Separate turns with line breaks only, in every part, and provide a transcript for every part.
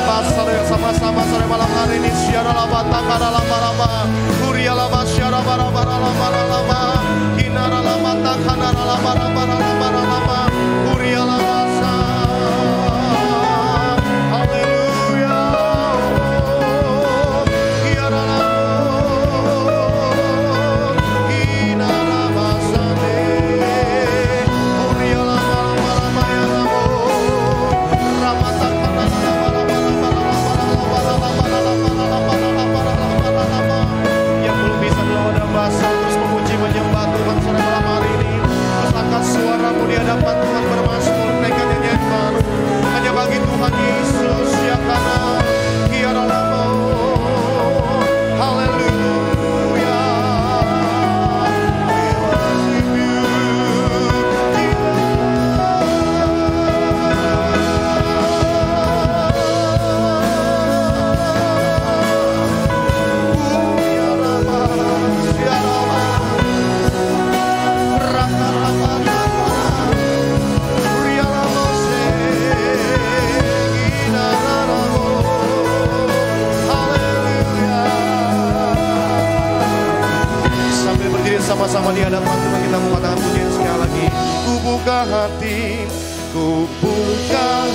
Pastor yang sama-sama sore malam hari ini syara lama takara lama kuria lama syara lama kinara lama takana lama kuria lama sa. Haleluya. Kiara kinara masane kuria lama ya lama rama takana yang belum bisa dalam wadah basah terus memuji menyembah Tuhan sore malam hari ini. Terus angkat suaramu di hadapan Tuhan bermasmur, naikkan nyanyian baru hanya bagi Tuhan Yesus ya karena kiara lama. Haleluya. Sama-sama di hadapan Tuhan kita mengatakan pujian sekali lagi. Ku buka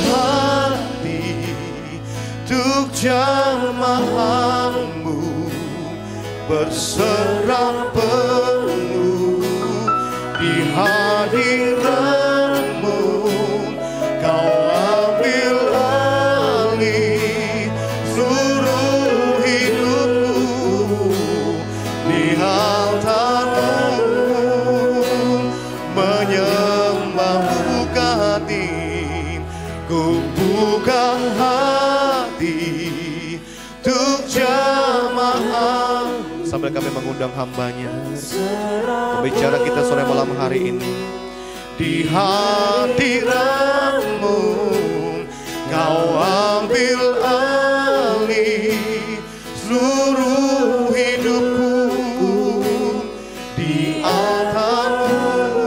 hati untuk jamaah-Mu, berserah penuh di hadirat-Mu. Kau ambil alih seluruh hidupku di altar buka hati untuk jamaah. Sambil kami mengundang hambanya, pembicara kita sore malam hari ini. Di hadirat-Mu Kau ambil alih seluruh hidupku di altar-Mu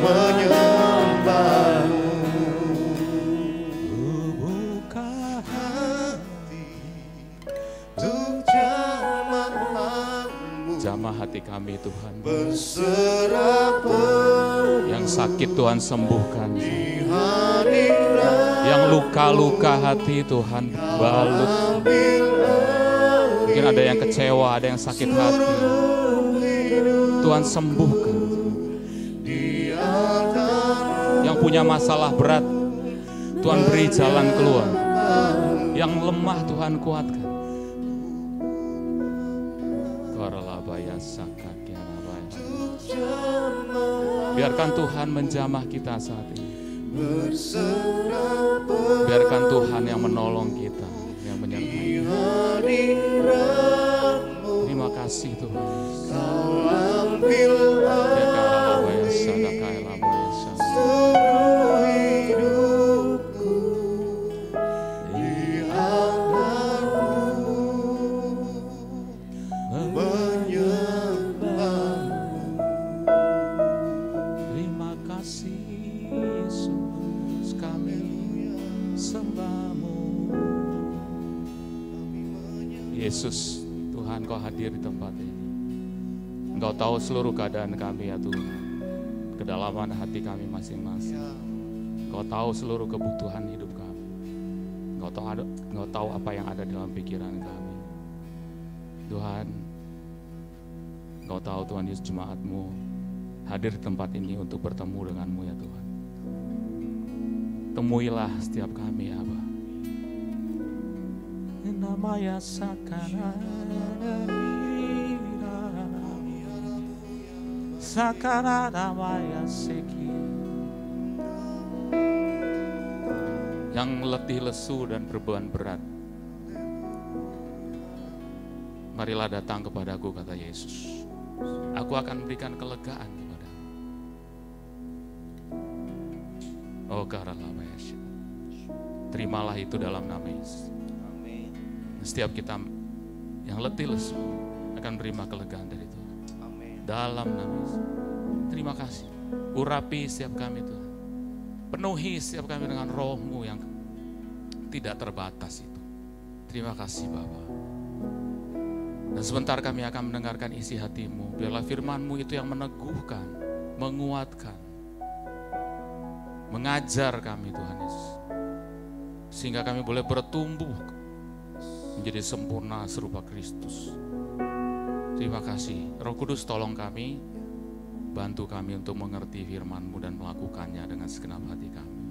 menyembah-Mu. Buka hati untuk jamaah-Mu,
jamah hati kami Tuhan.
Berserah
yang sakit Tuhan sembuhkan, yang luka-luka hati Tuhan balut. Mungkin ada yang kecewa, ada yang sakit hati, Tuhan sembuhkan. Yang punya masalah berat, Tuhan beri jalan keluar. Yang lemah Tuhan kuatkan. Biarkan Tuhan menjamah kita saat ini. Biarkan Tuhan yang menolong kita, yang menyertai. Terima kasih Tuhan. Yesus, Tuhan Kau hadir di tempat ini. Engkau tahu seluruh keadaan kami ya Tuhan, kedalaman hati kami masing-masing. Engkau tahu seluruh kebutuhan hidup kami. Engkau tahu apa yang ada dalam pikiran kami. Tuhan, Engkau tahu Tuhan Yesus, jemaat-Mu hadir di tempat ini untuk bertemu dengan-Mu ya Tuhan. Temuilah setiap kami ya Abah. Namaya sakara namaya seki, yang letih lesu dan berbeban berat, marilah datang kepadaku, kata Yesus. Aku akan berikan kelegaan kepadamu. Oh karalabaya, terimalah itu dalam nama Yesus. Setiap kita yang letih lesu akan menerima kelegaan dari Tuhan. Dalam nama Yesus. Terima kasih. Urapi setiap kami Tuhan. Penuhi setiap kami dengan roh-Mu yang tidak terbatas itu. Terima kasih Bapa. Dan sebentar kami akan mendengarkan isi hati-Mu. Biarlah firman-Mu itu yang meneguhkan, menguatkan, mengajar kami Tuhan Yesus. Sehingga kami boleh bertumbuh menjadi sempurna serupa Kristus. Terima kasih. Roh Kudus tolong kami, bantu kami untuk mengerti firman-Mu dan melakukannya dengan segenap hati kami.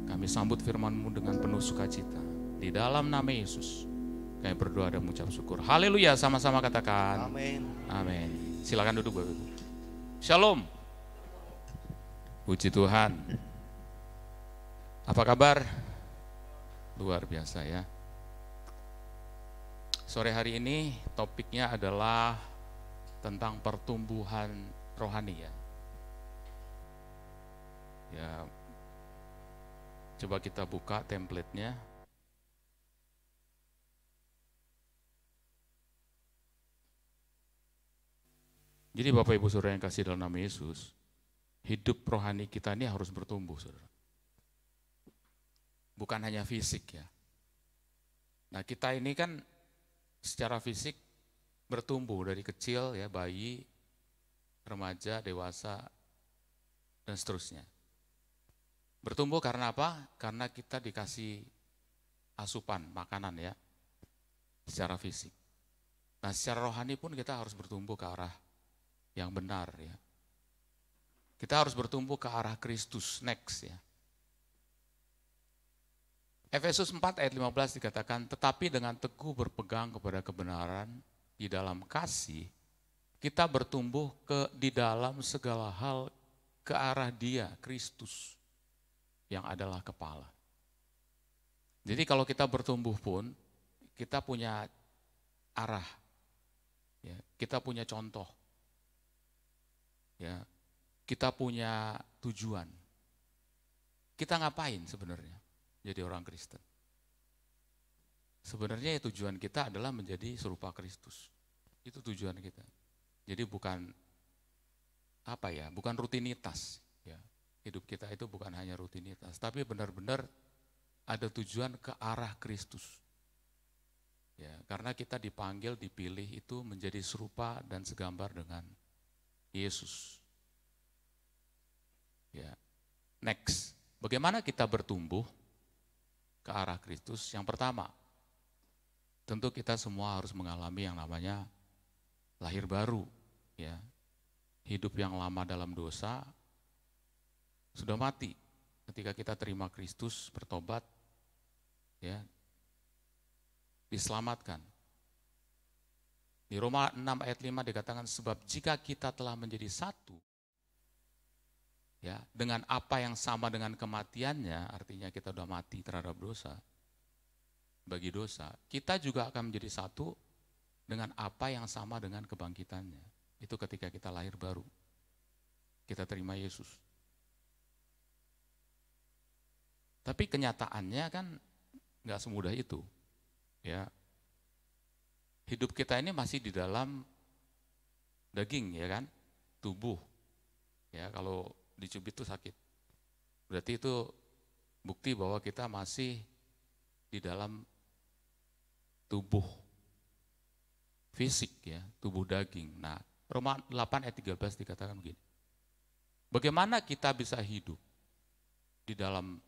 Kami sambut firman-Mu dengan penuh sukacita. Di dalam nama Yesus kami berdoa dan mengucap syukur. Haleluya, sama-sama katakan.
Amin.
Amin. Silakan duduk Bapak Ibu. Shalom. Puji Tuhan. Apa kabar? Luar biasa ya. Sore hari ini topiknya adalah tentang pertumbuhan rohani ya. Ya, coba kita buka template-nya. Jadi Bapak Ibu Saudara yang kasih dalam nama Yesus, hidup rohani kita ini harus bertumbuh Saudara. Bukan hanya fisik ya. Nah kita ini kan secara fisik bertumbuh dari kecil ya, bayi, remaja, dewasa, dan seterusnya. Bertumbuh karena apa? Karena kita dikasih asupan, makanan ya, secara fisik. Nah secara rohani pun kita harus bertumbuh ke arah yang benar ya. Kita harus bertumbuh ke arah Kristus, next ya. Efesus 4 ayat 15 dikatakan, tetapi dengan teguh berpegang kepada kebenaran di dalam kasih, kita bertumbuh di dalam segala hal ke arah Dia, Kristus, yang adalah kepala. Jadi kalau kita bertumbuh pun, kita punya arah, ya, kita punya contoh, ya, kita punya tujuan. Kita ngapain sebenarnya jadi orang Kristen? Sebenarnya ya tujuan kita adalah menjadi serupa Kristus. Itu tujuan kita. Jadi bukan apa ya, bukan rutinitas ya. Hidup kita itu bukan hanya rutinitas, tapi benar-benar ada tujuan ke arah Kristus. Ya, karena kita dipanggil, dipilih itu menjadi serupa dan segambar dengan Yesus. Ya. Next, bagaimana kita bertumbuh ke arah Kristus? Yang pertama, tentu kita semua harus mengalami yang namanya lahir baru, ya. Hidup yang lama dalam dosa sudah mati. Ketika kita terima Kristus, bertobat, ya, diselamatkan. Di Roma 6 ayat 5 dikatakan, sebab jika kita telah menjadi satu, ya, dengan apa yang sama dengan kematiannya, artinya kita sudah mati terhadap dosa, bagi dosa, kita juga akan menjadi satu dengan apa yang sama dengan kebangkitannya. Itu ketika kita lahir baru, kita terima Yesus. Tapi kenyataannya kan nggak semudah itu, ya. Hidup kita ini masih di dalam daging, ya kan, tubuh, ya. Kalau dicubit itu sakit. Berarti itu bukti bahwa kita masih di dalam tubuh fisik ya, tubuh daging. Nah, Roma 8 ayat 13 dikatakan begini. Bagaimana kita bisa hidup di dalam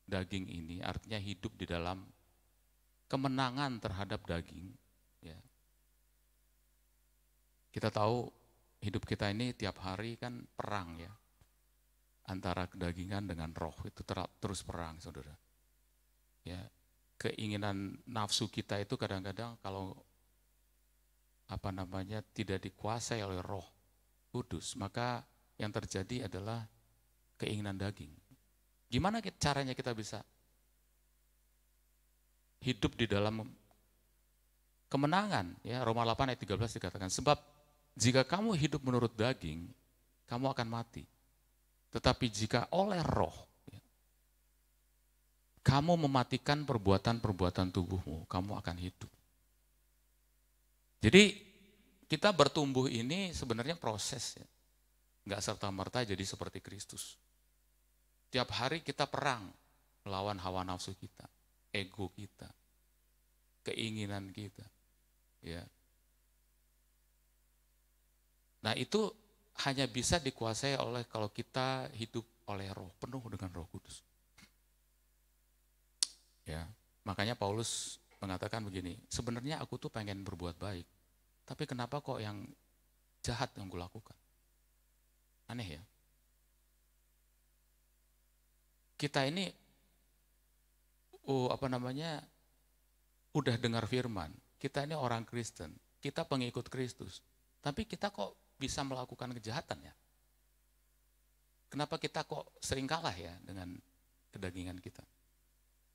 daging ini? Artinya hidup di dalam kemenangan terhadap daging. Ya. Kita tahu hidup kita ini tiap hari kan perang ya. Antara kedagingan dengan roh itu terus perang, saudara. Ya, keinginan nafsu kita itu kadang-kadang kalau tidak dikuasai oleh Roh Kudus, maka yang terjadi adalah keinginan daging. Gimana caranya kita bisa hidup di dalam kemenangan? Ya, Roma 8 ayat 13 dikatakan, sebab jika kamu hidup menurut daging, kamu akan mati. Tetapi jika oleh roh, ya, kamu mematikan perbuatan-perbuatan tubuhmu, kamu akan hidup. Jadi kita bertumbuh ini sebenarnya proses ya. Enggak serta-merta jadi seperti Kristus. Tiap hari kita perang melawan hawa nafsu kita, ego kita, keinginan kita. Ya. Nah itu hanya bisa dikuasai oleh kalau kita hidup oleh roh, penuh dengan Roh Kudus. Ya, makanya Paulus mengatakan begini, sebenarnya aku tuh pengen berbuat baik, tapi kenapa kok yang jahat yang kulakukan? Aneh ya. Kita ini udah dengar firman, kita ini orang Kristen, kita pengikut Kristus, tapi kita kok bisa melakukan kejahatan ya? Kenapa kita kok sering kalah ya dengan kedagingan kita?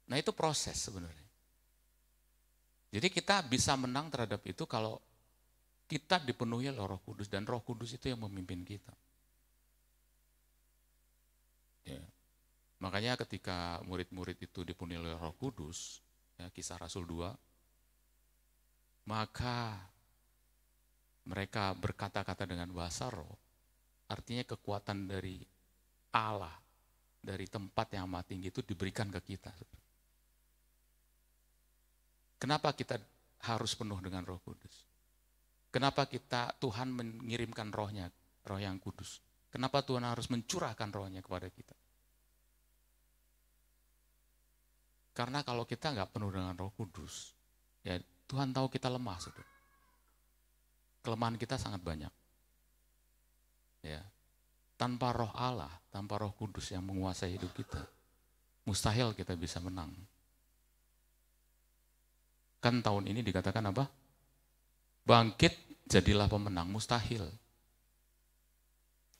Nah itu proses sebenarnya. Jadi kita bisa menang terhadap itu kalau kita dipenuhi oleh Roh Kudus, dan Roh Kudus itu yang memimpin kita. Ya. Makanya ketika murid-murid itu dipenuhi oleh Roh Kudus, ya, Kisah Rasul 2, maka mereka berkata-kata dengan bahasa roh, artinya kekuatan dari Allah, dari tempat yang maha tinggi itu diberikan ke kita. Kenapa kita harus penuh dengan Roh Kudus? Kenapa Tuhan mengirimkan rohnya, roh yang kudus? Kenapa Tuhan harus mencurahkan rohnya kepada kita? Karena kalau kita nggak penuh dengan Roh Kudus, ya Tuhan tahu kita lemah, saudara. Kelemahan kita sangat banyak. Ya. Tanpa roh Allah, tanpa Roh Kudus yang menguasai hidup kita, mustahil kita bisa menang. Kan tahun ini dikatakan apa? Bangkit, jadilah pemenang. Mustahil.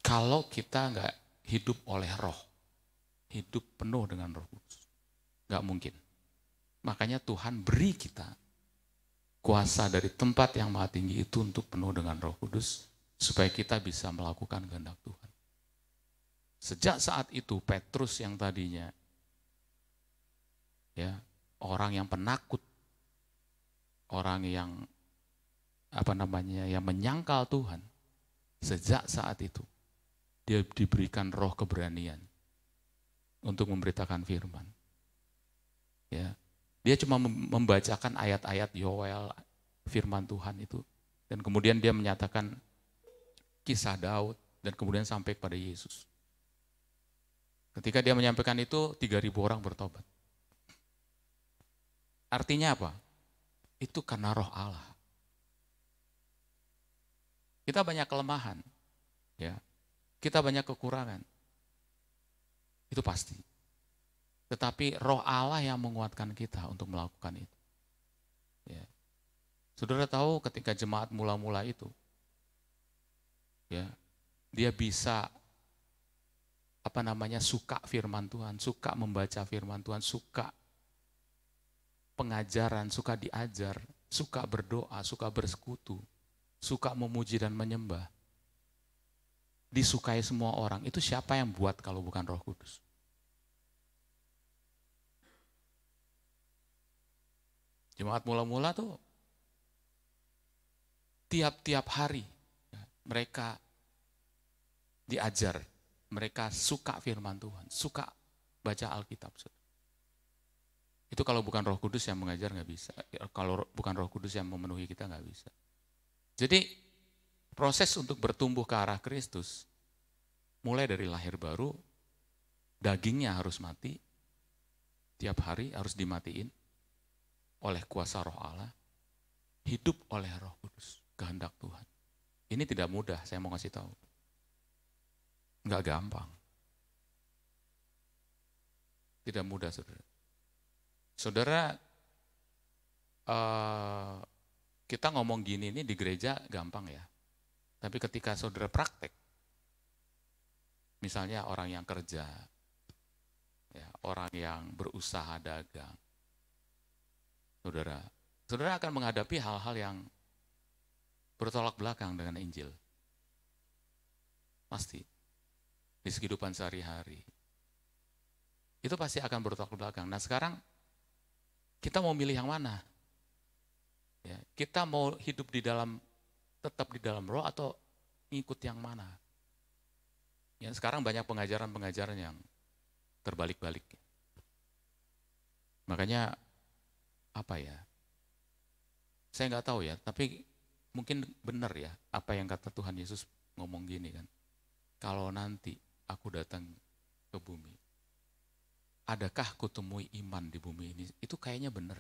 Kalau kita nggak hidup oleh roh, hidup penuh dengan Roh Kudus. Nggak mungkin. Makanya Tuhan beri kita kuasa dari tempat yang maha tinggi itu untuk penuh dengan Roh Kudus, supaya kita bisa melakukan kehendak Tuhan. Sejak saat itu Petrus yang tadinya ya orang yang penakut, orang yang yang menyangkal Tuhan, sejak saat itu dia diberikan roh keberanian untuk memberitakan firman. Ya, dia cuma membacakan ayat-ayat Yoel, firman Tuhan itu, dan kemudian dia menyatakan kisah Daud, dan kemudian sampai kepada Yesus. Ketika dia menyampaikan itu, 3.000 orang bertobat. Artinya apa? Itu karena roh Allah. Kita banyak kelemahan, ya. Kita banyak kekurangan. Itu pasti. Tetapi roh Allah yang menguatkan kita untuk melakukan itu. Ya. Saudara tahu ketika jemaat mula-mula itu, ya, dia bisa suka firman Tuhan, suka membaca firman Tuhan, suka pengajaran, suka diajar, suka berdoa, suka bersekutu, suka memuji dan menyembah. Disukai semua orang. Itu siapa yang buat kalau bukan Roh Kudus? Jemaat mula-mula tuh tiap-tiap hari mereka diajar, mereka suka firman Tuhan, suka baca Alkitab. Itu kalau bukan Roh Kudus yang mengajar nggak bisa. Kalau bukan Roh Kudus yang memenuhi kita nggak bisa. Jadi proses untuk bertumbuh ke arah Kristus mulai dari lahir baru, dagingnya harus mati, tiap hari harus dimatiin oleh kuasa roh Allah, hidup oleh Roh Kudus, kehendak Tuhan. Ini tidak mudah, saya mau kasih tahu. Enggak gampang. Tidak mudah, saudara. Saudara, kita ngomong gini ini di gereja gampang ya. Tapi ketika saudara praktek, misalnya orang yang kerja, ya, orang yang berusaha dagang, saudara akan menghadapi hal-hal yang bertolak belakang dengan Injil. Pasti. Di kehidupan sehari-hari. Itu pasti akan bertolak belakang. Nah sekarang, kita mau milih yang mana? Ya, kita mau hidup tetap di dalam roh atau ngikut yang mana? Ya, sekarang banyak pengajaran-pengajaran yang terbalik-balik. Makanya apa ya? Saya nggak tahu ya, tapi mungkin benar ya apa yang kata Tuhan Yesus ngomong gini kan. Kalau nanti aku datang ke bumi, adakah kutemui iman di bumi ini? Itu kayaknya benar.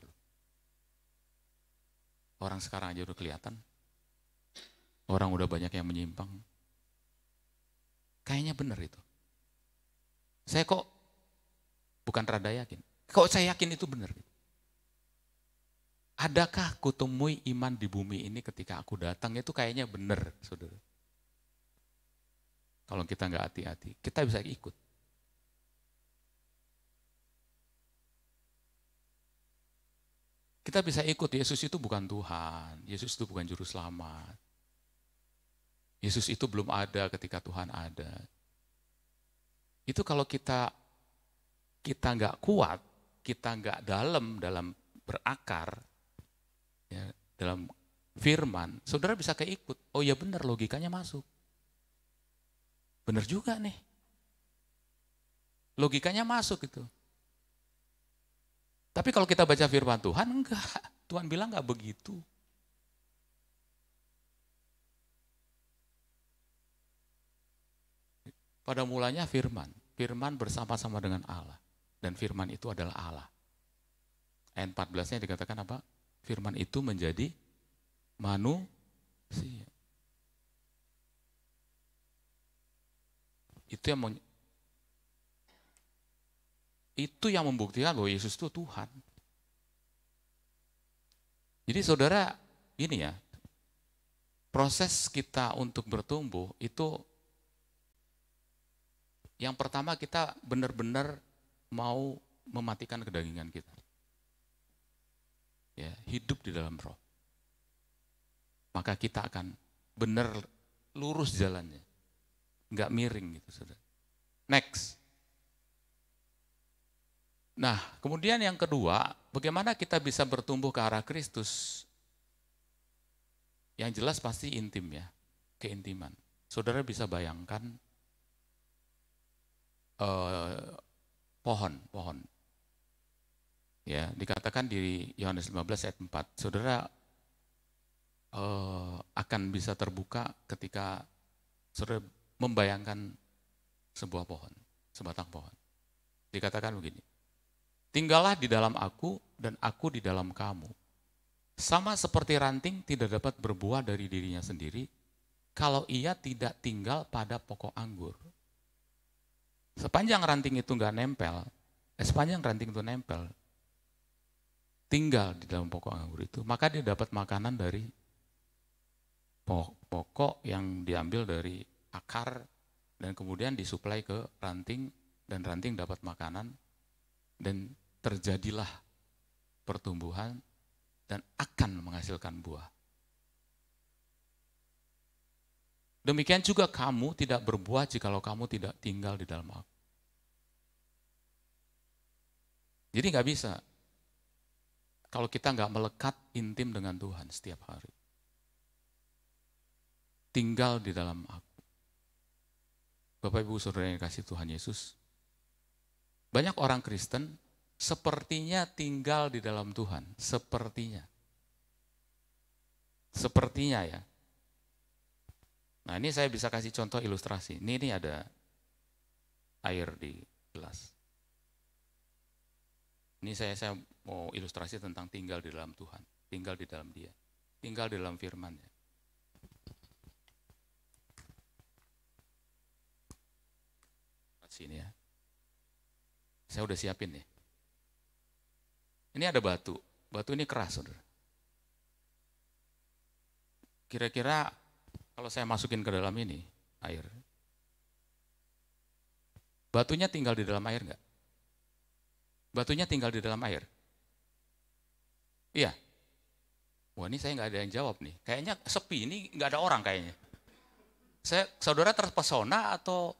Orang sekarang aja udah kelihatan. Orang udah banyak yang menyimpang. Kayaknya benar itu. Saya kok bukan rada yakin. Kok saya yakin itu benar. Adakah kutemui iman di bumi ini ketika aku datang? Itu kayaknya benar, saudara. Kalau kita nggak hati-hati, kita bisa ikut. Kita bisa ikut, Yesus itu bukan Tuhan, Yesus itu bukan juru selamat. Yesus itu belum ada ketika Tuhan ada. Itu kalau kita nggak kuat, kita nggak dalam berakar, ya, dalam firman, saudara bisa keikut. Oh ya benar, logikanya masuk. Benar juga nih. Logikanya masuk itu. Tapi kalau kita baca firman Tuhan, enggak. Tuhan bilang enggak begitu. Pada mulanya firman. Firman bersama-sama dengan Allah. Dan firman itu adalah Allah. Ayat 14-nya dikatakan apa? Firman itu menjadi manusia. Itu yang membuktikan bahwa Yesus itu Tuhan. Jadi saudara, ini ya, proses kita untuk bertumbuh itu yang pertama kita benar-benar mau mematikan kedagingan kita. Ya, hidup di dalam roh. Maka kita akan benar lurus jalannya. Enggak miring gitu, saudara. Next. Nah, kemudian yang kedua, bagaimana kita bisa bertumbuh ke arah Kristus? Yang jelas pasti intim ya, keintiman. Saudara bisa bayangkan pohon. Ya, dikatakan di Yohanes 15 ayat 4, saudara akan bisa terbuka ketika saudara membayangkan sebuah pohon, sebatang pohon. Dikatakan begini, tinggallah di dalam aku dan aku di dalam kamu. Sama seperti ranting tidak dapat berbuah dari dirinya sendiri kalau ia tidak tinggal pada pokok anggur. Sepanjang ranting itu tinggal di dalam pokok anggur itu, maka dia dapat makanan dari pokok yang diambil dari akar dan kemudian disuplai ke ranting, dan ranting dapat makanan dan terjadilah pertumbuhan dan akan menghasilkan buah. Demikian juga kamu tidak berbuah jikalau kamu tidak tinggal di dalam aku. Jadi nggak bisa kalau kita nggak melekat intim dengan Tuhan setiap hari. Tinggal di dalam aku. Bapak Ibu Saudara yang kasih Tuhan Yesus, banyak orang Kristen sepertinya tinggal di dalam Tuhan, sepertinya ya. Nah ini saya bisa kasih contoh ilustrasi. Ini ada air di gelas. Ini saya mau ilustrasi tentang tinggal di dalam Tuhan, tinggal di dalam Dia, tinggal di dalam firman-Nya. Sini ya. Saya udah siapin nih. Ini ada batu. Batu ini keras, saudara. Kira-kira kalau saya masukin ke dalam ini, air. Batunya tinggal di dalam air enggak? Batunya tinggal di dalam air? Iya. Wah ini saya nggak ada yang jawab nih. Kayaknya sepi, ini nggak ada orang kayaknya. Saudara terpesona atau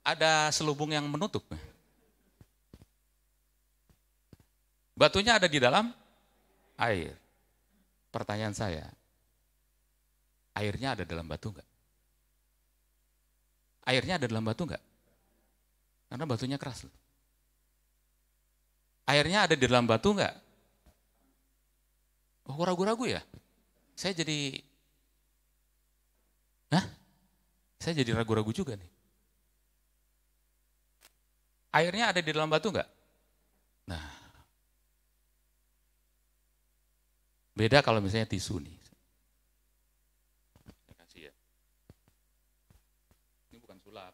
ada selubung yang menutup? Batunya ada di dalam air. Pertanyaan saya, airnya ada dalam batu enggak? Airnya ada dalam batu enggak? Karena batunya keras. Airnya ada di dalam batu enggak? Oh, ragu-ragu ya? Saya jadi ragu-ragu juga nih. Airnya ada di dalam batu enggak? Nah, beda kalau misalnya tisu nih. Kasih ya. Ini bukan sulap.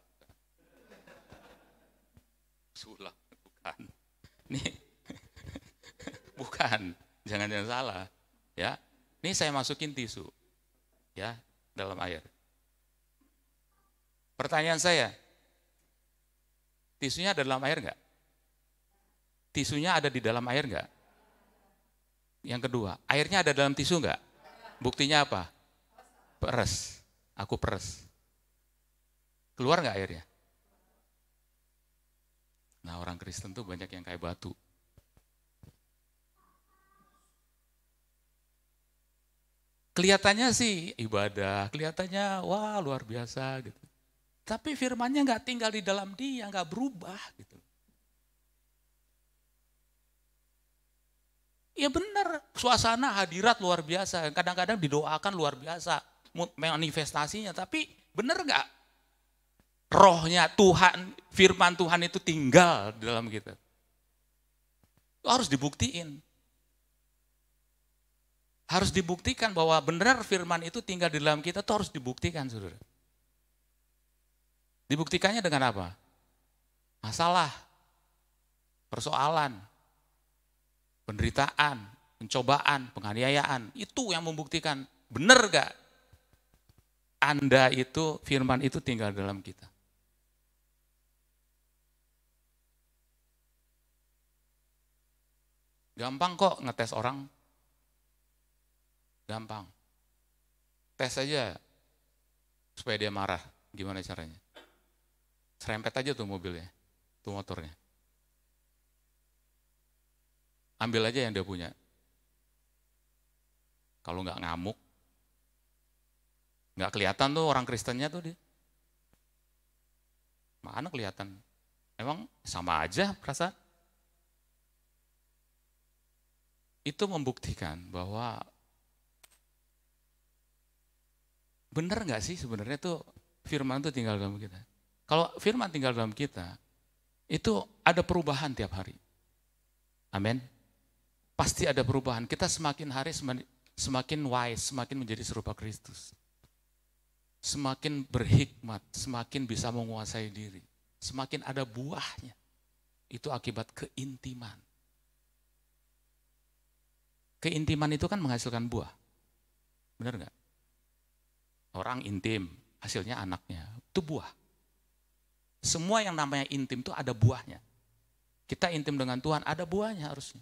Sulap, bukan. Nih, bukan. Jangan salah. Ya, ini saya masukin tisu. Ya, dalam air. Pertanyaan saya, tisunya ada dalam air enggak? Tisunya ada di dalam air enggak? Yang kedua, airnya ada dalam tisu enggak? Buktinya apa? Peres. Aku peres. Keluar enggak airnya? Nah, orang Kristen tuh banyak yang kayak batu. Kelihatannya sih ibadah, kelihatannya wah luar biasa gitu. Tapi firmannya nggak tinggal di dalam dia, nggak berubah gitu. Ya benar, suasana hadirat luar biasa. Kadang-kadang didoakan luar biasa manifestasinya, tapi benar nggak? Rohnya Tuhan, firman Tuhan itu tinggal di dalam kita. Itu harus dibuktiin. Harus dibuktikan bahwa benar firman itu tinggal di dalam kita, itu harus dibuktikan, saudara. Dibuktikannya dengan apa? Masalah, persoalan, penderitaan, pencobaan, penganiayaan. Itu yang membuktikan, benar gak Anda itu, firman itu tinggal dalam kita. Gampang kok ngetes orang. Gampang. Tes aja supaya dia marah. Gimana caranya? Serempet aja tuh mobilnya, tuh motornya. Ambil aja yang dia punya. Kalau nggak ngamuk, nggak kelihatan tuh orang Kristennya tuh dia. Mana kelihatan? Emang sama aja perasaan? Itu membuktikan bahwa benar nggak sih sebenarnya tuh firman itu tinggal dalam kita. Kalau firman tinggal dalam kita, itu ada perubahan tiap hari. Amin. Pasti ada perubahan. Kita semakin hari semakin wise, semakin menjadi serupa Kristus. Semakin berhikmat, semakin bisa menguasai diri. Semakin ada buahnya. Itu akibat keintiman. Keintiman itu kan menghasilkan buah. Benar nggak? Orang intim, hasilnya anaknya. Itu buah. Semua yang namanya intim itu ada buahnya. Kita intim dengan Tuhan, ada buahnya harusnya.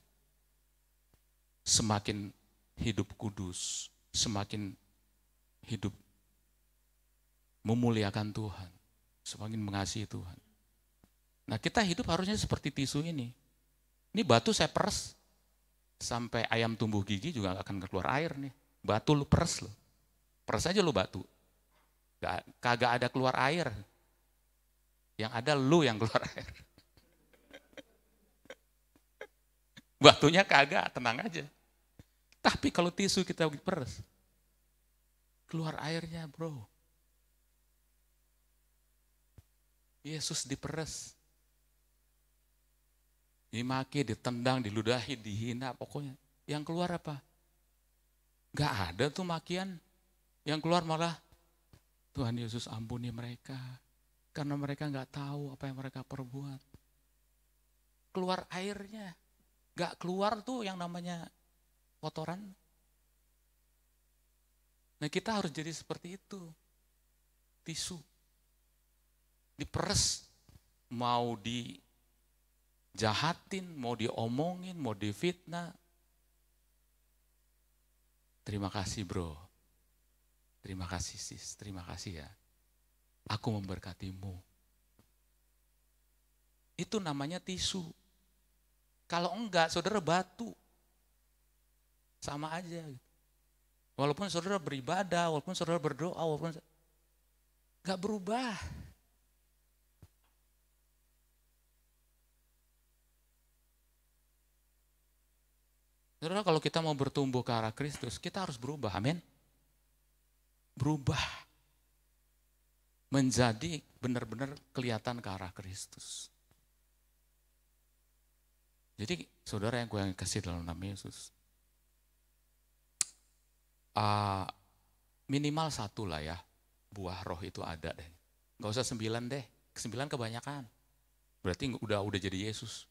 Semakin hidup kudus, semakin hidup memuliakan Tuhan, semakin mengasihi Tuhan. Nah, kita hidup harusnya seperti tisu ini. Ini batu saya peres, sampai ayam tumbuh gigi juga gak akan keluar air nih. Batu lu peres lu. Peres aja lu batu. Kagak ada keluar air. Yang ada lu yang keluar air. Batunya kagak, tenang aja. Tapi kalau tisu kita peres, keluar airnya bro. Yesus diperes. Dimaki, ditendang, diludahi, dihina, pokoknya. Yang keluar apa? Gak ada tuh makian. Yang keluar malah, Tuhan Yesus ampuni mereka. Karena mereka gak tahu apa yang mereka perbuat. Keluar airnya. Gak keluar tuh yang namanya kotoran. Nah, kita harus jadi seperti itu. Tisu. Diperes. Mau dijahatin, mau diomongin, mau difitnah. Terima kasih bro. Terima kasih sis. Terima kasih ya. Aku memberkatimu. Itu namanya tisu. Kalau enggak, saudara batu. Sama aja. Walaupun saudara beribadah, walaupun saudara berdoa, walaupun enggak berubah. Saudara, kalau kita mau bertumbuh ke arah Kristus, kita harus berubah, amin. Berubah. Menjadi benar-benar kelihatan ke arah Kristus. Jadi saudara yang gue kasih dalam nama Yesus, minimal 1 lah ya, buah roh itu ada deh. Gak usah 9 deh, 9 kebanyakan. Berarti udah jadi Yesus.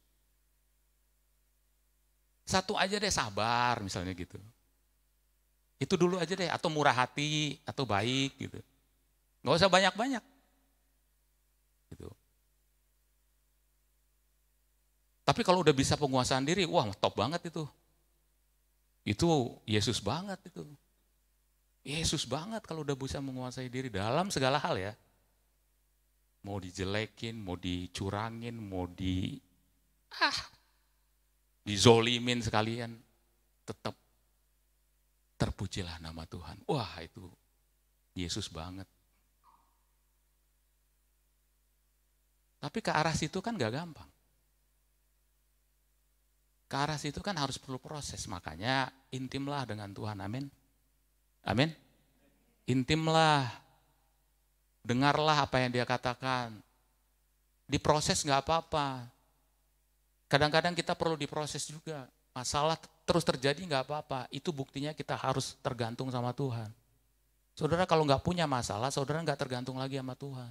1 aja deh, sabar misalnya gitu. Itu dulu aja deh, atau murah hati, atau baik gitu. Gak usah banyak-banyak. Gitu. Tapi kalau udah bisa penguasaan diri, wah top banget itu. Itu Yesus banget itu. Yesus banget kalau udah bisa menguasai diri dalam segala hal ya. Mau dijelekin, mau dicurangin, mau dizolimin sekalian, tetap terpujilah nama Tuhan. Wah itu Yesus banget. Tapi ke arah situ kan gak gampang. Ke arah situ kan harus perlu proses, makanya intimlah dengan Tuhan, amin. Amin. Intimlah, dengarlah apa yang dia katakan. Diproses gak apa-apa. Kadang-kadang kita perlu diproses juga. Masalah terus terjadi gak apa-apa. Itu buktinya kita harus tergantung sama Tuhan. Saudara kalau gak punya masalah, saudara gak tergantung lagi sama Tuhan.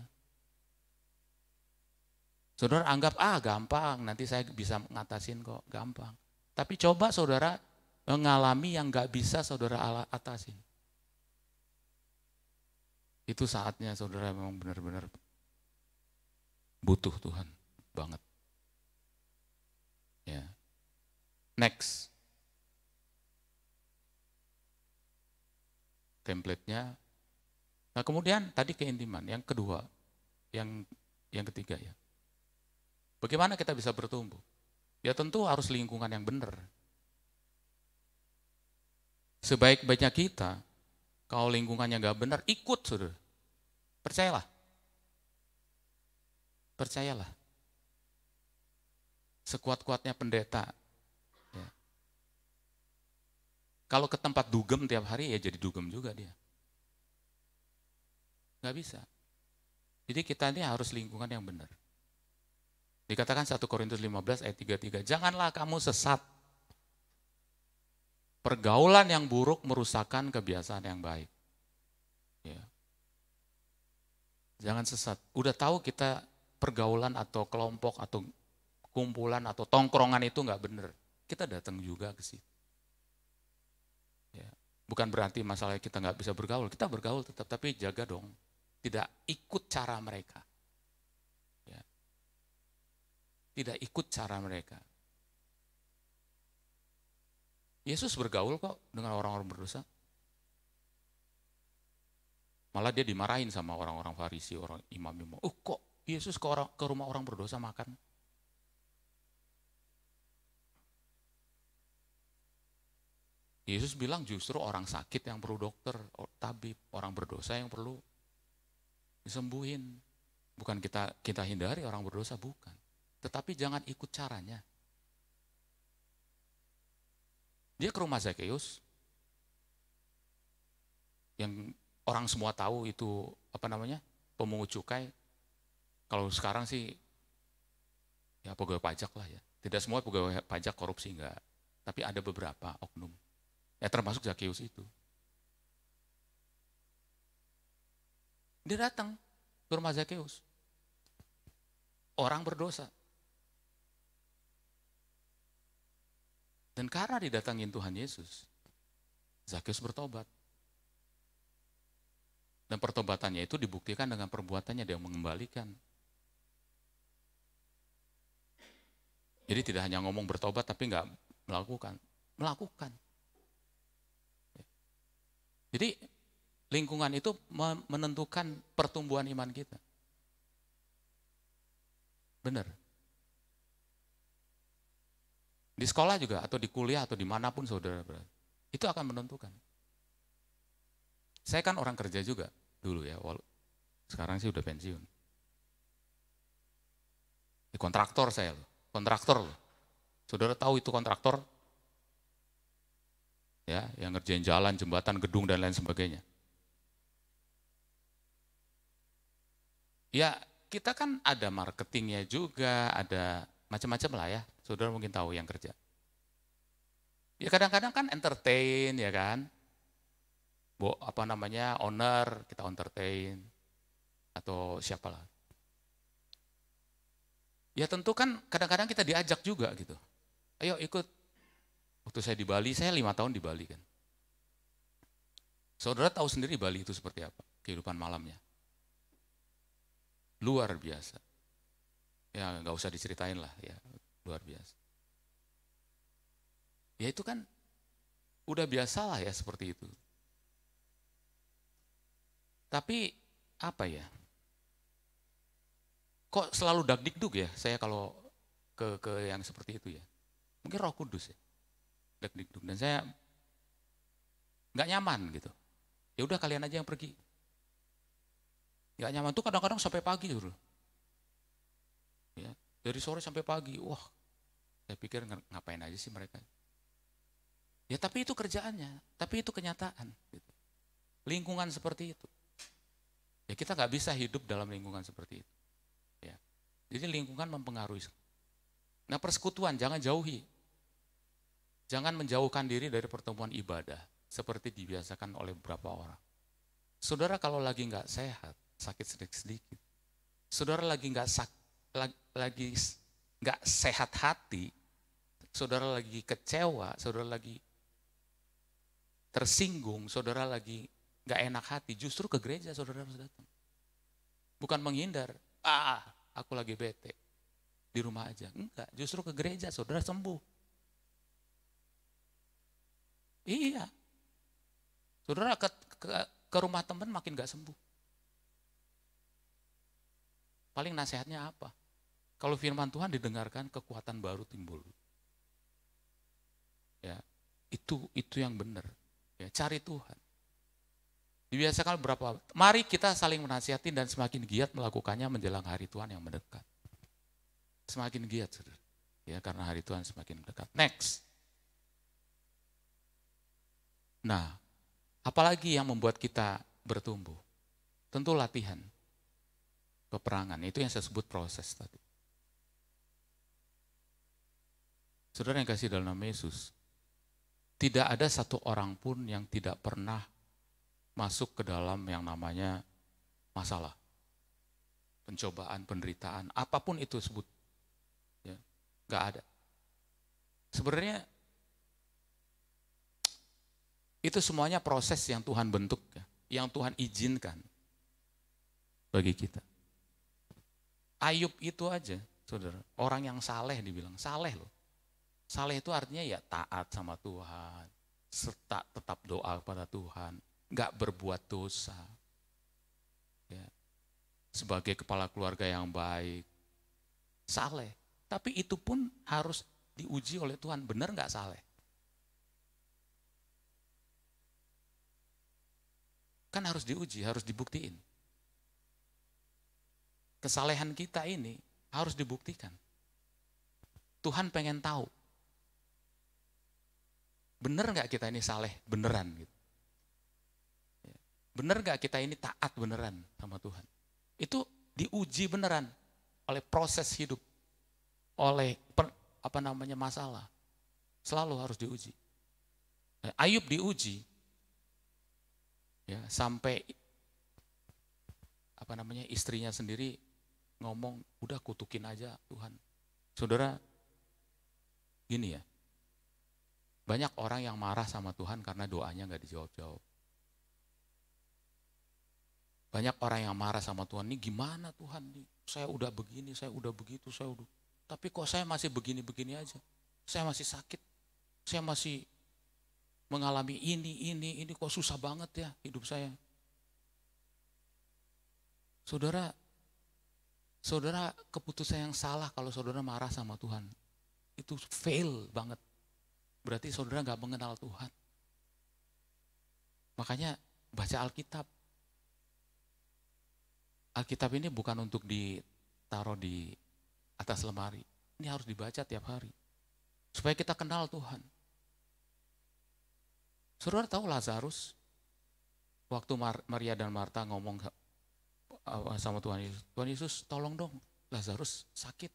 Saudara anggap, gampang, nanti saya bisa ngatasin kok, gampang. Tapi coba saudara mengalami yang gak bisa saudara atasin. Itu saatnya saudara memang benar-benar butuh Tuhan banget. Ya. Next. Template-nya. Nah kemudian tadi keintiman, yang kedua, yang ketiga ya. Bagaimana kita bisa bertumbuh? Ya tentu harus lingkungan yang benar. Sebaik-baiknya kita, kalau lingkungannya gak benar, ikut saudara. Percayalah. Percayalah. Sekuat-kuatnya pendeta. Ya. Kalau ke tempat dugem tiap hari, ya jadi dugem juga dia. Gak bisa. Jadi kita ini harus lingkungan yang benar. Dikatakan 1 Korintus 15 ayat 33, janganlah kamu sesat. Pergaulan yang buruk merusakkan kebiasaan yang baik. Ya. Jangan sesat. Udah tahu kita pergaulan atau kelompok atau kumpulan atau tongkrongan itu nggak benar. Kita datang juga ke situ. Ya. Bukan berarti masalah kita nggak bisa bergaul. Kita bergaul tetap, tapi jaga dong. Tidak ikut cara mereka. Tidak ikut cara mereka. Yesus bergaul kok dengan orang-orang berdosa. Malah dia dimarahin sama orang-orang Farisi, orang imam-imam. Kok Yesus ke rumah orang berdosa makan? Yesus bilang justru orang sakit yang perlu dokter, tabib, orang berdosa yang perlu disembuhin. Bukan kita hindari orang berdosa, bukan. Tetapi jangan ikut caranya. Dia ke rumah Zakeus, yang orang semua tahu itu pemungut cukai. Kalau sekarang sih ya pegawai pajak lah ya. Tidak semua pegawai pajak korupsi, enggak. Tapi ada beberapa oknum. Ya termasuk Zakeus itu. Dia datang ke rumah Zakeus. Orang berdosa. Dan karena didatangin Tuhan Yesus, Zakeus bertobat. Dan pertobatannya itu dibuktikan dengan perbuatannya, dia mengembalikan. Jadi tidak hanya ngomong bertobat tapi nggak melakukan. Melakukan. Jadi lingkungan itu menentukan pertumbuhan iman kita. Benar. Di sekolah juga, atau di kuliah, atau dimanapun saudara berada. Itu akan menentukan. Saya kan orang kerja juga dulu ya, sekarang sih udah pensiun. Kontraktor saya loh, kontraktor loh. Saudara tahu itu kontraktor? Ya, yang ngerjain jalan, jembatan, gedung dan lain sebagainya. Ya, kita kan ada marketingnya juga, ada macam-macam lah ya. Saudara mungkin tahu yang kerja. Ya kadang-kadang kan entertain ya kan. Owner kita entertain atau siapalah. Ya tentu kan kadang-kadang kita diajak juga gitu. Ayo ikut. Waktu saya di Bali, saya 5 tahun di Bali kan. Saudara tahu sendiri Bali itu seperti apa, kehidupan malamnya. Luar biasa. Ya nggak usah diceritain lah ya, luar biasa. Ya itu kan udah biasa lah ya seperti itu. Tapi apa ya? Kok selalu dagdikduk ya saya kalau ke yang seperti itu ya? Mungkin Roh Kudus ya. Dagdikduk dan saya nggak nyaman gitu. Ya udah kalian aja yang pergi. Nggak nyaman tuh kadang-kadang sampai pagi dulu. Ya, dari sore sampai pagi. Wah, saya pikir ngapain aja sih mereka. Ya tapi itu kerjaannya, tapi itu kenyataan. Gitu. Lingkungan seperti itu. Ya kita nggak bisa hidup dalam lingkungan seperti itu. Ya. Jadi lingkungan mempengaruhi. Nah persekutuan jangan jauhi. Jangan menjauhkan diri dari pertemuan ibadah seperti dibiasakan oleh beberapa orang. Saudara kalau lagi nggak sehat, sakit sedikit-sedikit. Saudara lagi nggak sehat hati, saudara lagi kecewa, saudara lagi tersinggung, saudara lagi nggak enak hati, justru ke gereja saudara harus datang. Bukan menghindar, aku lagi bete, di rumah aja. Enggak, justru ke gereja saudara sembuh. Iya. Saudara ke rumah teman makin gak sembuh. Paling nasihatnya apa? Kalau firman Tuhan didengarkan, kekuatan baru timbul. Ya, itu yang benar. Ya, cari Tuhan. Dibiasakan berapa? Mari kita saling menasihati dan semakin giat melakukannya menjelang hari Tuhan yang mendekat. Semakin giat, saudara. Ya, karena hari Tuhan semakin mendekat. Next. Nah, apalagi yang membuat kita bertumbuh? Tentu latihan. Peperangan, itu yang saya sebut proses tadi. Saudara yang kasih dalam nama Yesus, tidak ada satu orang pun yang tidak pernah masuk ke dalam yang namanya masalah. Pencobaan, penderitaan, apapun itu sebut. Ya, gak ada. Sebenarnya itu semuanya proses yang Tuhan bentuk, ya, yang Tuhan izinkan bagi kita. Ayub itu aja, saudara, orang yang saleh dibilang, saleh loh. Saleh itu artinya ya taat sama Tuhan, serta tetap doa kepada Tuhan, gak berbuat dosa. Ya. Sebagai kepala keluarga yang baik, saleh. Tapi itu pun harus diuji oleh Tuhan, benar gak saleh? Kan harus diuji, harus dibuktiin. Kesalehan kita ini harus dibuktikan. Tuhan pengen tahu. Bener gak kita ini saleh beneran? Gitu. Bener gak kita ini taat beneran sama Tuhan? Itu diuji beneran oleh proses hidup. Oleh masalah. Selalu harus diuji. Ayub diuji. Ya, sampai istrinya sendiri ngomong, udah kutukin aja Tuhan. Saudara, gini ya, banyak orang yang marah sama Tuhan karena doanya gak dijawab-jawab. Banyak orang yang marah sama Tuhan, nih gimana Tuhan, nih saya udah begini, saya udah begitu, tapi kok saya masih begini-begini aja. Saya masih sakit, saya masih mengalami ini kok susah banget ya hidup saya. Saudara keputusan yang salah kalau saudara marah sama Tuhan. Itu fail banget. Berarti saudara gak mengenal Tuhan. Makanya baca Alkitab. Alkitab ini bukan untuk ditaruh di atas lemari. Ini harus dibaca tiap hari. Supaya kita kenal Tuhan. Saudara tahu Lazarus, waktu Maria dan Marta ngomong sama Tuhan Yesus, Tuhan Yesus tolong dong, Lazarus sakit,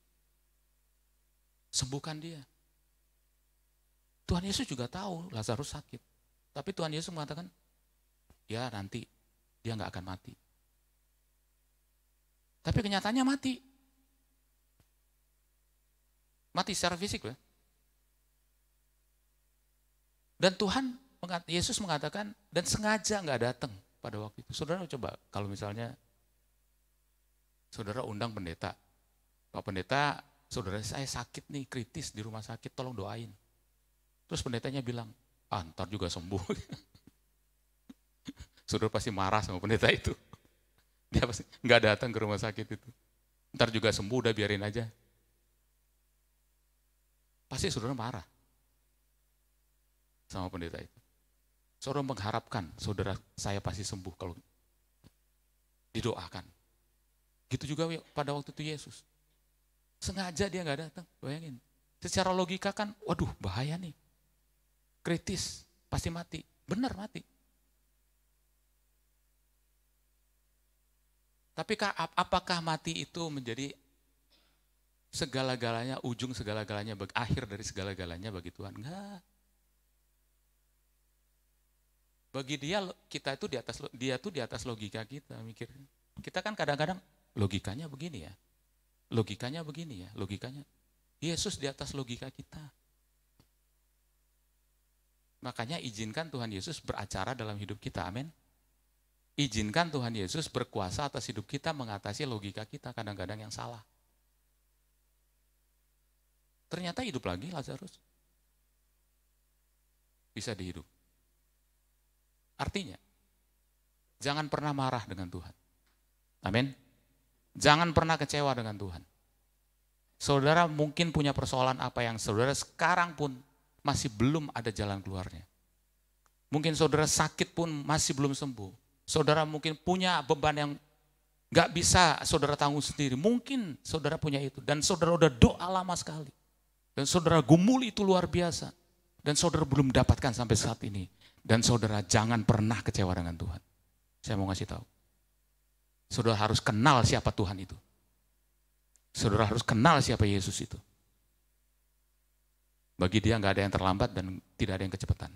sembuhkan dia. Tuhan Yesus juga tahu Lazarus sakit, tapi Tuhan Yesus mengatakan, ya nanti dia nggak akan mati. Tapi kenyataannya mati. Mati secara fisik ya. Dan Yesus mengatakan, dan sengaja nggak datang pada waktu itu. Saudara coba, kalau misalnya saudara undang pendeta, Pak Pendeta, saudara saya sakit nih, kritis di rumah sakit, tolong doain. Terus pendetanya bilang, ntar juga sembuh. Saudara pasti marah sama pendeta itu. Dia pasti nggak datang ke rumah sakit itu. Ntar juga sembuh, udah biarin aja. Pasti saudara marah sama pendeta itu. Saudara mengharapkan saudara saya pasti sembuh kalau didoakan. Gitu juga pada waktu itu Yesus. Sengaja dia nggak datang, bayangin. Secara logika kan, waduh bahaya nih. Kritis, pasti mati. Benar mati. Tapi apakah mati itu menjadi segala-galanya, ujung segala-galanya, akhir dari segala-galanya bagi Tuhan? Enggak. Bagi dia, kita itu di atas logika kita mikir. Kita kan kadang-kadang logikanya begini ya. Logikanya begini ya, logikanya. Yesus di atas logika kita. Makanya izinkan Tuhan Yesus beracara dalam hidup kita, amin. Izinkan Tuhan Yesus berkuasa atas hidup kita, mengatasi logika kita kadang-kadang yang salah. Ternyata hidup lagi Lazarus. Bisa dihidup. Artinya, jangan pernah marah dengan Tuhan. Amin. Jangan pernah kecewa dengan Tuhan. Saudara mungkin punya persoalan apa yang saudara sekarang pun masih belum ada jalan keluarnya. Mungkin saudara sakit pun masih belum sembuh. Saudara mungkin punya beban yang gak bisa saudara tanggung sendiri. Mungkin saudara punya itu. Dan saudara udah doa lama sekali. Dan saudara gumuli itu luar biasa. Dan saudara belum dapatkan sampai saat ini. Dan saudara jangan pernah kecewa dengan Tuhan. Saya mau ngasih tahu. Saudara harus kenal siapa Tuhan itu. Saudara harus kenal siapa Yesus itu. Bagi dia nggak ada yang terlambat dan tidak ada yang kecepatan.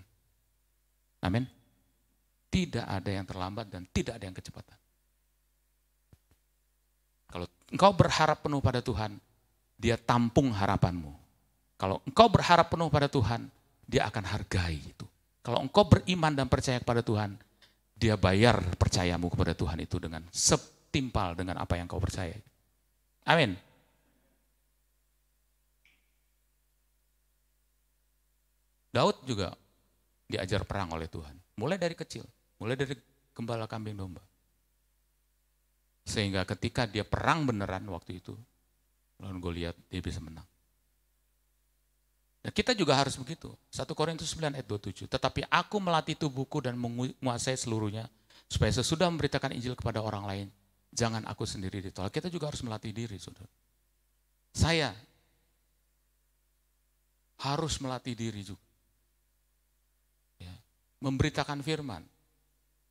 Amin. Tidak ada yang terlambat dan tidak ada yang kecepatan. Kalau engkau berharap penuh pada Tuhan, dia tampung harapanmu. Kalau engkau berharap penuh pada Tuhan, dia akan hargai itu. Kalau engkau beriman dan percaya kepada Tuhan, dia bayar percayamu kepada Tuhan itu dengan setimpal dengan apa yang kau percaya. Amin. Daud juga diajar perang oleh Tuhan. Mulai dari kecil, mulai dari gembala kambing domba. Sehingga ketika dia perang beneran waktu itu, lawan Goliat, dia bisa menang. Nah, kita juga harus begitu. 1 Korintus 9 ayat 27. Tetapi aku melatih tubuhku dan menguasai seluruhnya, supaya sesudah memberitakan Injil kepada orang lain, jangan aku sendiri ditolak. Kita juga harus melatih diri, saudara. Saya harus melatih diri juga. Ya. Memberitakan firman.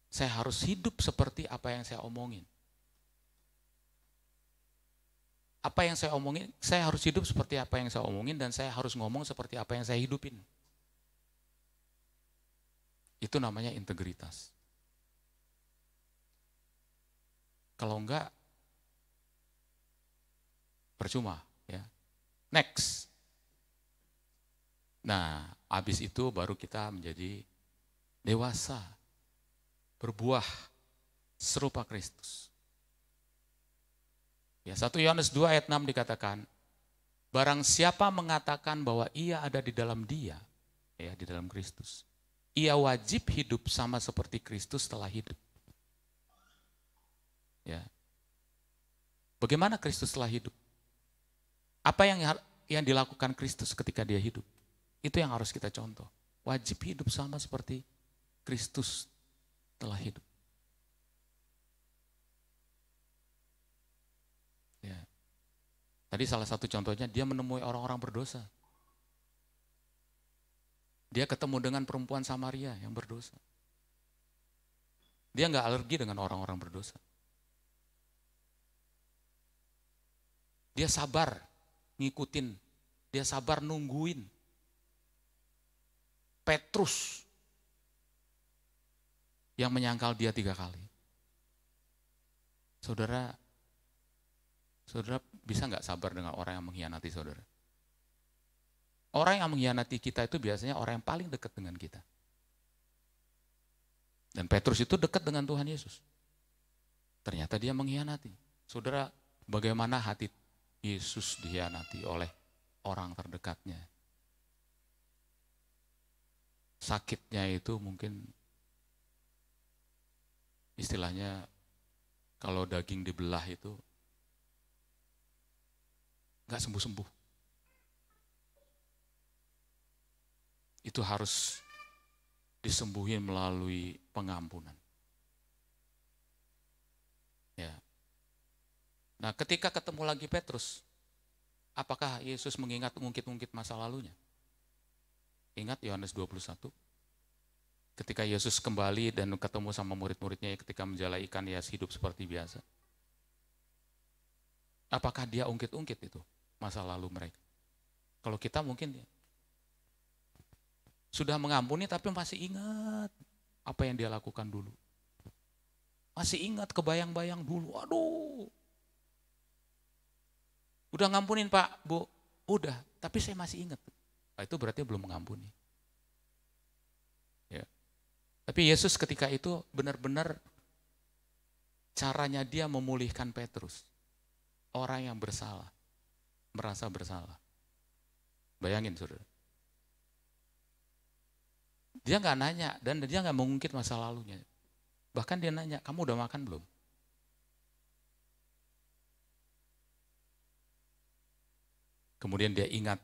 Saya harus hidup seperti apa yang saya omongin. Apa yang saya omongin, saya harus hidup seperti apa yang saya omongin dan saya harus ngomong seperti apa yang saya hidupin. Itu namanya integritas. Kalau enggak, percuma. Ya. Next. Nah, habis itu baru kita menjadi dewasa, berbuah serupa Kristus. Ya, 1 Yohanes 2 ayat 6 dikatakan, barang siapa mengatakan bahwa ia ada di dalam dia, ya di dalam Kristus, ia wajib hidup sama seperti Kristus telah hidup. Ya. Bagaimana Kristus telah hidup? Apa yang dilakukan Kristus ketika dia hidup? Itu yang harus kita contoh. Wajib hidup sama seperti Kristus telah hidup. Ya. Tadi salah satu contohnya dia menemui orang-orang berdosa. Dia ketemu dengan perempuan Samaria yang berdosa. Dia nggak alergi dengan orang-orang berdosa. Dia sabar ngikutin, dia sabar nungguin. Petrus yang menyangkal dia 3 kali. Saudara bisa nggak sabar dengan orang yang mengkhianati saudara? Orang yang mengkhianati kita itu biasanya orang yang paling dekat dengan kita. Dan Petrus itu dekat dengan Tuhan Yesus. Ternyata dia mengkhianati. Saudara, bagaimana hati Yesus dikhianati oleh orang terdekatnya? Sakitnya itu mungkin istilahnya kalau daging dibelah itu nggak sembuh-sembuh. Itu harus disembuhin melalui pengampunan. Ya. Nah, ketika ketemu lagi Petrus, apakah Yesus mengungkit masa lalunya? Ingat Yohanes 21. Ketika Yesus kembali dan ketemu sama murid-muridnya ketika menjala ikan, ya hidup seperti biasa. Apakah dia ungkit-ungkit itu masa lalu mereka? Kalau kita mungkin sudah mengampuni tapi masih ingat apa yang dia lakukan dulu. Masih ingat kebayang-bayang dulu. Aduh. Udah ngampunin Pak, Bu. Udah, tapi saya masih ingat. Nah, itu berarti belum mengampuni. Ya. Tapi Yesus ketika itu benar-benar caranya dia memulihkan Petrus. Orang yang bersalah, merasa bersalah. Bayangin saudara. Dia nggak nanya dan dia nggak mengungkit masa lalunya. Bahkan dia nanya, kamu udah makan belum? Kemudian dia ingat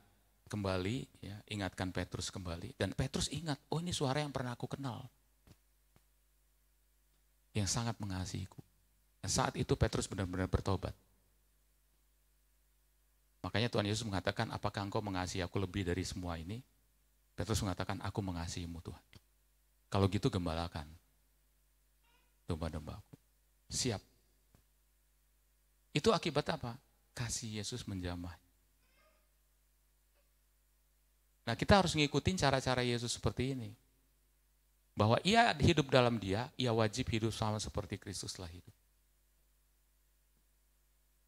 kembali, ya, ingatkan Petrus kembali. Dan Petrus ingat, oh ini suara yang pernah aku kenal. Yang sangat mengasihiku. Dan saat itu Petrus benar-benar bertobat. Makanya Tuhan Yesus mengatakan, apakah engkau mengasihi aku lebih dari semua ini? Petrus mengatakan, aku mengasihimu Tuhan. Kalau gitu gembalakan domba-dombaku. Siap. Itu akibat apa? Kasih Yesus menjamah. Nah, kita harus ngikutin cara-cara Yesus seperti ini. Bahwa ia hidup dalam dia, ia wajib hidup sama seperti Kristus telah hidup.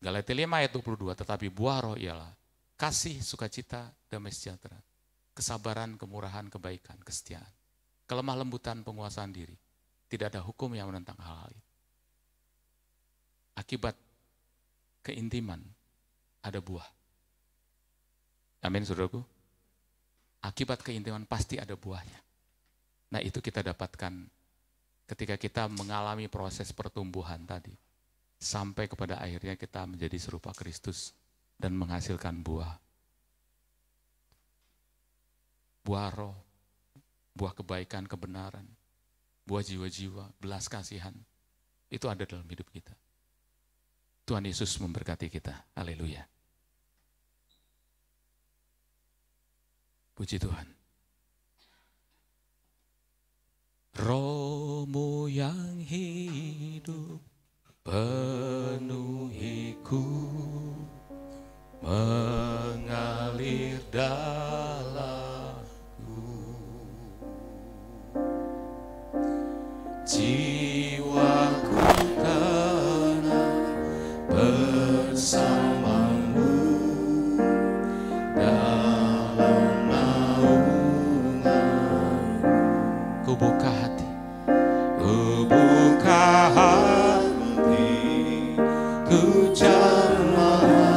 Galatia 5 ayat 22, tetapi buah roh ialah kasih, sukacita, damai sejahtera, kesabaran, kemurahan, kebaikan, kesetiaan, kelemah lembutan, penguasaan diri. Tidak ada hukum yang menentang hal-hal itu. Akibat keintiman ada buah. Amin, saudaraku. Akibat keintiman pasti ada buahnya. Nah, itu kita dapatkan ketika kita mengalami proses pertumbuhan tadi. Sampai kepada akhirnya kita menjadi serupa Kristus dan menghasilkan buah. Buah roh, buah kebaikan, kebenaran, buah jiwa-jiwa, belas kasihan. Itu ada dalam hidup kita. Tuhan Yesus memberkati kita. Haleluya. Puji Tuhan. Roh-Mu yang hidup penuhiku, mengalir dalamku. Jiwaku tenang bersamamu dalam naungan. Ku buka hati, ku buka hati, ku jamamu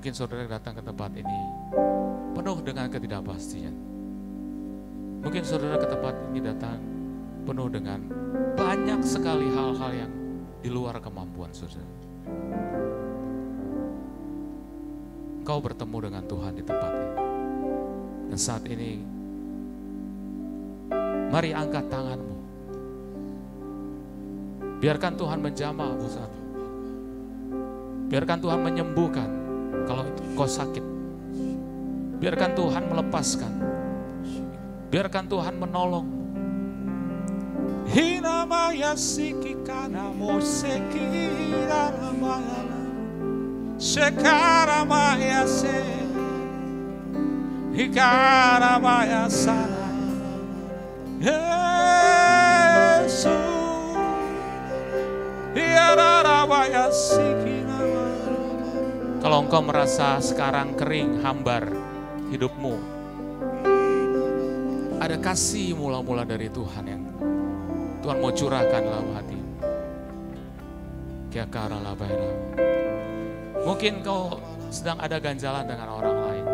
Mungkin saudara datang ke tempat ini penuh dengan ketidakpastian. Mungkin saudara ke tempat ini datang penuh dengan banyak sekali hal-hal yang di luar kemampuan saudara. Kau bertemu dengan Tuhan di tempat ini. Dan saat ini, mari angkat tanganmu. Biarkan Tuhan menjamahmu saat ini. Biarkan Tuhan menyembuhkan kalau kau sakit. Biarkan Tuhan melepaskan. Biarkan Tuhan menolong.
Hinamaya sikikana mosekira namaya Shekaramaya se Hikaramaya sana Yesus Hiararabaya sikina.
Kalau engkau merasa sekarang kering, hambar hidupmu, ada kasih mula-mula dari Tuhan yang Tuhan mau curahkan dalam hati. Mungkin kau sedang ada ganjalan dengan orang lain.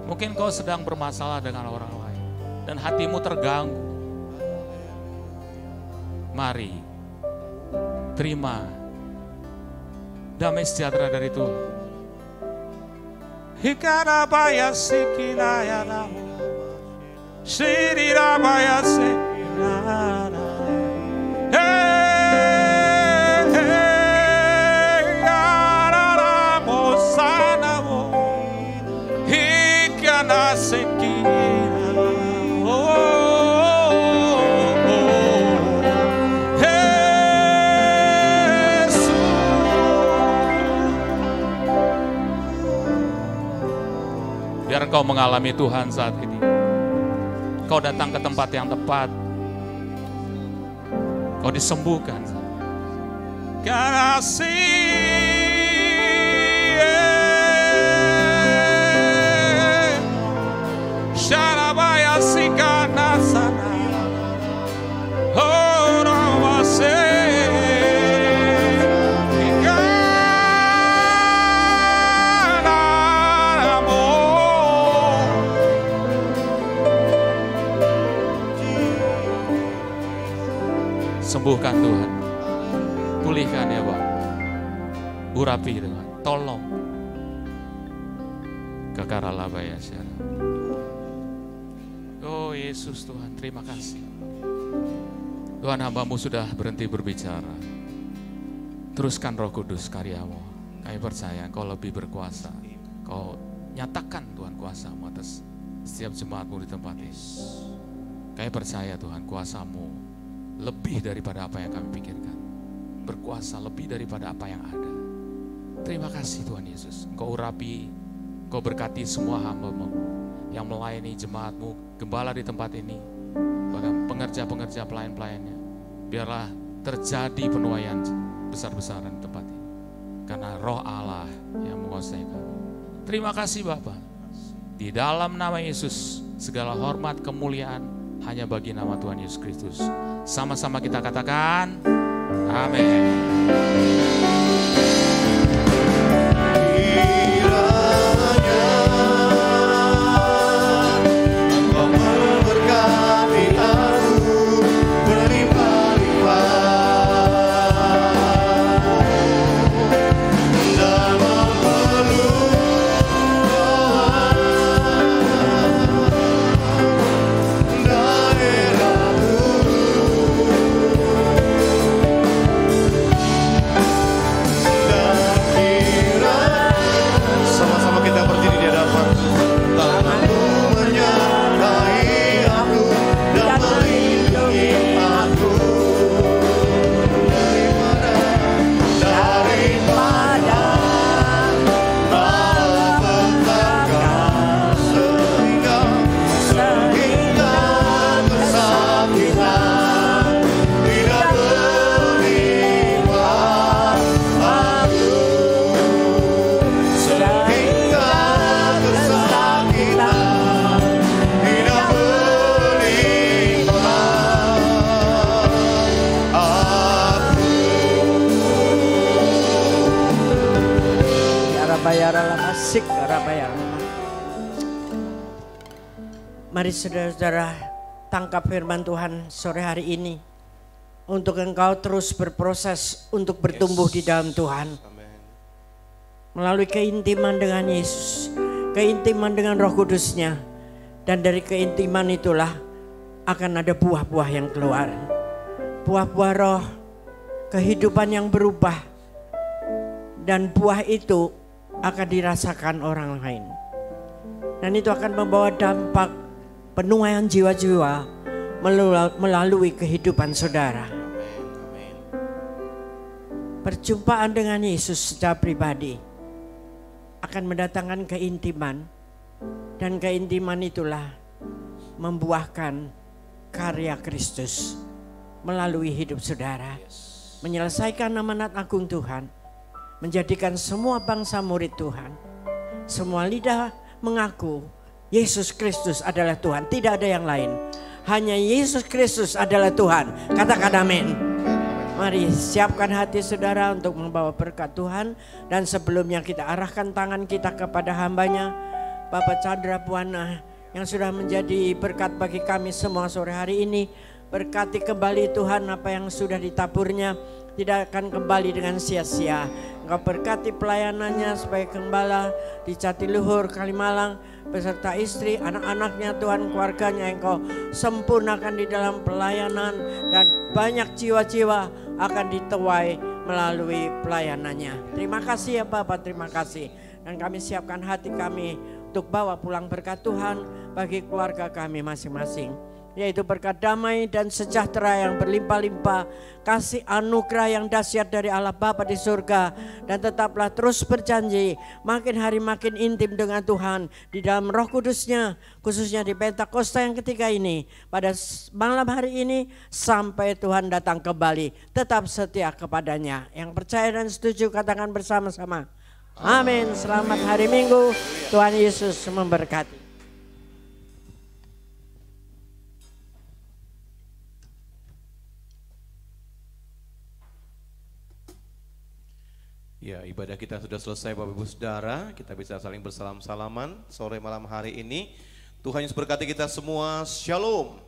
Mungkin kau sedang bermasalah dengan orang lain. Dan hatimu terganggu. Mari, terima damai sejahtera dari Tuhan.
Hikarabaya sikinaya namu Shirirabaya sikinaya.
Biar kau mengalami Tuhan saat ini. Kau datang ke tempat yang tepat. Kau disembuhkan.
Sharabaya sikana sana Horamase
Sembuhkan Tuhan. Pulihkan ya Pak. Urapi Tuhan. Tolong. Kakaralabaya syara. Oh Yesus Tuhan, terima kasih. Tuhan, hamba-Mu sudah berhenti berbicara. Teruskan Roh Kudus karyamu. Kami percaya Engkau lebih berkuasa. Kau nyatakan Tuhan kuasa-Mu atas setiap jemaat-Mu di tempat ini. Kami percaya Tuhan kuasa-Mu lebih daripada apa yang kami pikirkan. Berkuasa lebih daripada apa yang ada. Terima kasih Tuhan Yesus. Engkau urapi, Engkau berkati semua hamba-Mu yang melayani jemaat-Mu, gembala di tempat ini, bahkan pengerja-pengerja pelayan-pelayannya. Biarlah terjadi penuaian besar-besaran di tempat ini. Karena Roh Allah yang menguasai kami. Terima kasih Bapa. Di dalam nama Yesus, segala hormat, kemuliaan hanya bagi nama Tuhan Yesus Kristus. Sama-sama kita katakan, amin.
sik rabaya. Mari saudara-saudara tangkap firman Tuhan sore hari ini. Untuk engkau terus berproses untuk bertumbuh di dalam Tuhan. Melalui keintiman dengan Yesus. Keintiman dengan Roh Kudus-Nya. Dan dari keintiman itulah akan ada buah-buah yang keluar. Buah-buah roh, kehidupan yang berubah. Dan buah itu akan dirasakan orang lain. Dan itu akan membawa dampak penuaian jiwa-jiwa melalui kehidupan saudara. Perjumpaan dengan Yesus secara pribadi akan mendatangkan keintiman. Dan keintiman itulah membuahkan karya Kristus melalui hidup saudara. Menyelesaikan amanat agung Tuhan. Menjadikan semua bangsa murid Tuhan. Semua lidah mengaku Yesus Kristus adalah Tuhan. Tidak ada yang lain. Hanya Yesus Kristus adalah Tuhan. Katakan amin. Mari siapkan hati saudara untuk membawa berkat Tuhan. Dan sebelumnya kita arahkan tangan kita kepada hambanya Bapak Chandra Buana yang sudah menjadi berkat bagi kami semua sore hari ini. Berkati kembali Tuhan apa yang sudah ditaburnya tidak akan kembali dengan sia-sia. Engkau berkati pelayanannya sebagai gembala di Jatiluhur, Kalimalang beserta istri, anak-anaknya Tuhan, keluarganya Engkau sempurnakan di dalam pelayanan dan banyak jiwa-jiwa akan dituai melalui pelayanannya. Terima kasih ya Bapak, terima kasih. Dan kami siapkan hati kami untuk bawa pulang berkat Tuhan bagi keluarga kami masing-masing. Yaitu berkat damai dan sejahtera yang berlimpah-limpah, kasih anugerah yang dahsyat dari Allah Bapa di surga. Dan tetaplah terus berjanji makin hari makin intim dengan Tuhan di dalam Roh Kudus-Nya, khususnya di Pentakosta yang ketiga ini. Pada malam hari ini sampai Tuhan datang kembali, tetap setia kepadanya. Yang percaya dan setuju katakan bersama-sama. Amin. Selamat hari Minggu. Tuhan Yesus memberkati.
Ya, ibadah kita sudah selesai Bapak Ibu Saudara. Kita bisa saling bersalam-salaman sore malam hari ini. Tuhan Yesus berkati kita semua. Shalom.